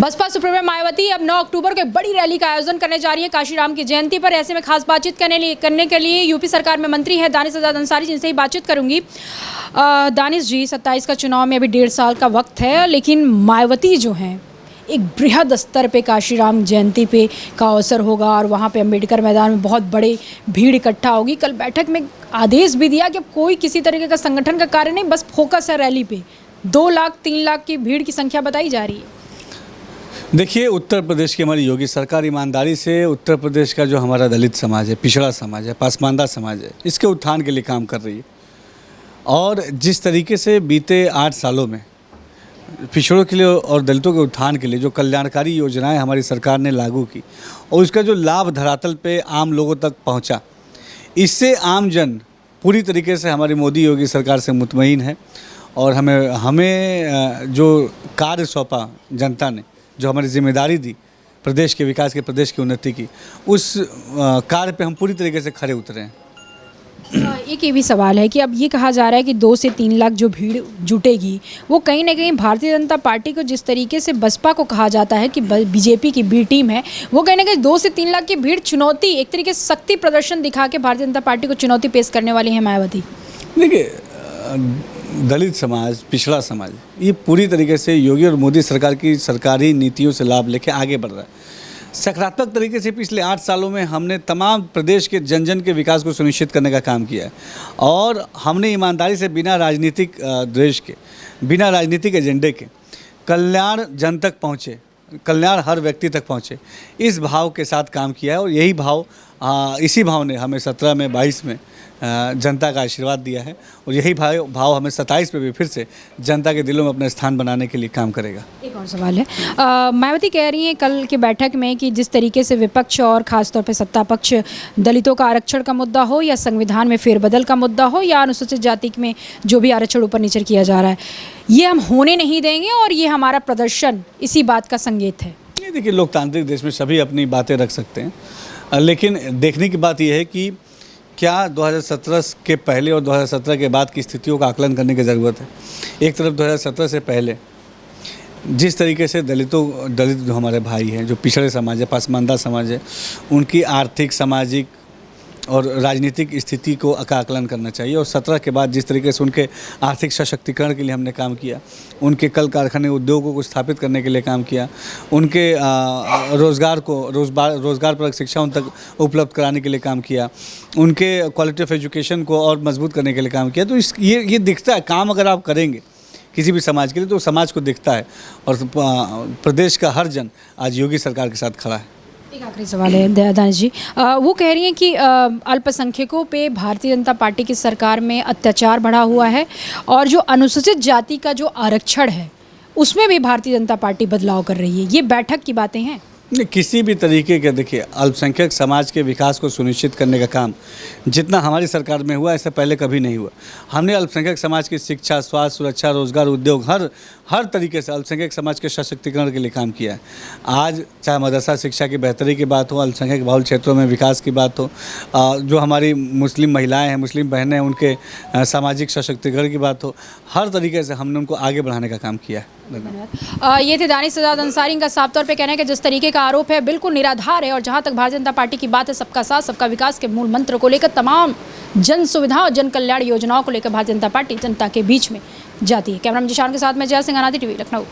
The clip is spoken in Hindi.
बसपा सुप्रीमो मायावती अब 9 अक्टूबर को एक बड़ी रैली का आयोजन करने जा रही है काशीराम की जयंती पर। ऐसे में खास बातचीत करने के लिए यूपी सरकार में मंत्री हैं दानिश आज़ाद अंसारी, जिनसे ही बातचीत करूंगी। दानिश जी, 27 का चुनाव में अभी 1.5 साल का वक्त है, लेकिन मायावती जो हैं एक बृहद स्तर पे काशीराम जयंती पे का अवसर होगा और वहाँ पे अम्बेडकर मैदान में बहुत बड़े भीड़ इकट्ठा होगी। कल बैठक में आदेश भी दिया कि अब कोई किसी तरीके का संगठन का कार्य नहीं, बस फोकस है रैली पे। 2 लाख 3 लाख की भीड़ की संख्या बताई जा रही है। देखिए, उत्तर प्रदेश की हमारी योगी सरकार ईमानदारी से उत्तर प्रदेश का जो हमारा दलित समाज है, पिछड़ा समाज है, पसमानदा समाज है, इसके उत्थान के लिए काम कर रही है। और जिस तरीके से बीते 8 सालों में पिछड़ों के लिए और दलितों के उत्थान के लिए जो कल्याणकारी योजनाएं हमारी सरकार ने लागू की और उसका जो लाभ धरातल पे आम लोगों तक पहुंचा, इससे आम जन पूरी तरीके से हमारी मोदी योगी सरकार से मुतमईन है। और हमें जो कार्य सौंपा जनता ने, जो हमारी जिम्मेदारी दी प्रदेश के विकास की, प्रदेश की उन्नति की, उस कार्य पे हम पूरी तरीके से खरे उतरे हैं। एक ये भी सवाल है कि अब ये कहा जा रहा है कि 2 से 3 लाख जो भीड़ जुटेगी वो कहीं ना कहीं भारतीय जनता पार्टी को, जिस तरीके से बसपा को कहा जाता है कि बीजेपी की बी टीम है, वो कहीं ना कहीं 2 से 3 लाख की भीड़ चुनौती, एक तरीके से शक्ति प्रदर्शन दिखा के भारतीय जनता पार्टी को चुनौती पेश करने वाली है मायावती। देखिए, दलित समाज, पिछड़ा समाज, ये पूरी तरीके से योगी और मोदी सरकार की सरकारी नीतियों से लाभ लेके आगे बढ़ रहा है। सकारात्मक तरीके से पिछले 8 सालों में हमने तमाम प्रदेश के जन जन के विकास को सुनिश्चित करने का काम किया है और हमने ईमानदारी से बिना राजनीतिक द्वेष के, बिना राजनीतिक एजेंडे के कल्याण जन तक पहुँचे, कल्याण हर व्यक्ति तक पहुँचे, इस भाव के साथ काम किया है। और यही भाव, इसी भाव ने हमें 17 में, 22 में जनता का आशीर्वाद दिया है और यही भाव हमें 27 में भी फिर से जनता के दिलों में अपना स्थान बनाने के लिए काम करेगा। एक और सवाल है, मायावती कह रही हैं कल की बैठक में कि जिस तरीके से विपक्ष और खासतौर पे सत्ता पक्ष दलितों का आरक्षण का मुद्दा हो या संविधान में फेरबदल का मुद्दा हो या अनुसूचित जाति में जो भी आरक्षण ऊपर नीचे किया जा रहा है, ये हम होने नहीं देंगे और ये हमारा प्रदर्शन इसी बात का संकेत है। ये देखिए, लोकतांत्रिक देश में सभी अपनी बातें रख सकते हैं, लेकिन देखने की बात यह है कि क्या 2017 के पहले और 2017 के बाद की स्थितियों का आकलन करने की ज़रूरत है। एक तरफ 2017 से पहले जिस तरीके से दलित जो हमारे भाई हैं, जो पिछड़े समाज है, पसमानदा समाज है, उनकी आर्थिक, सामाजिक और राजनीतिक स्थिति को आकलन करना चाहिए। और 17 के बाद जिस तरीके से उनके आर्थिक सशक्तिकरण के लिए हमने काम किया, उनके कल कारखाने उद्योगों को स्थापित करने के लिए काम किया, उनके रोज़गार परक शिक्षा उन तक उपलब्ध कराने के लिए काम किया, उनके क्वालिटी ऑफ एजुकेशन को और मजबूत करने के लिए काम किया। तो ये दिखता है, काम अगर आप करेंगे किसी भी समाज के लिए तो समाज को दिखता है और प्रदेश का हर जन आज योगी सरकार के साथ खड़ा है। एक आखिरी सवाल है दानिश जी, वो कह रही हैं कि अल्पसंख्यकों पे भारतीय जनता पार्टी की सरकार में अत्याचार बढ़ा हुआ है और जो अनुसूचित जाति का जो आरक्षण है उसमें भी भारतीय जनता पार्टी बदलाव कर रही है। ये बैठक की बातें हैं। किसी भी तरीके के, देखिए, अल्पसंख्यक समाज के विकास को सुनिश्चित करने का काम जितना हमारी सरकार में हुआ, ऐसा पहले कभी नहीं हुआ। हमने अल्पसंख्यक समाज की शिक्षा, स्वास्थ्य, सुरक्षा, रोजगार, उद्योग, हर तरीके से अल्पसंख्यक समाज के सशक्तिकरण के लिए काम किया है। आज चाहे मदरसा शिक्षा की बेहतरी की बात हो, अल्पसंख्यक बहुल क्षेत्रों में विकास की बात हो, जो हमारी मुस्लिम महिलाएँ हैं, मुस्लिम बहनें हैं, उनके सामाजिक सशक्तिकरण की बात हो, हर तरीके से हमने उनको आगे बढ़ाने का काम किया है। ये थे दानिश आज़ाद अंसारी का साफ तौर पे कहना है कि जिस तरीके का आरोप है बिल्कुल निराधार है और जहां तक भारतीय जनता पार्टी की बात है, सबका साथ सबका विकास के मूल मंत्र को लेकर तमाम जन सुविधा और जन कल्याण योजनाओं को लेकर भारतीय जनता पार्टी जनता के बीच में जाती है। कैमरामैन जिशान के साथ मैं जय सिंह, अनादि टीवी, लखनऊ।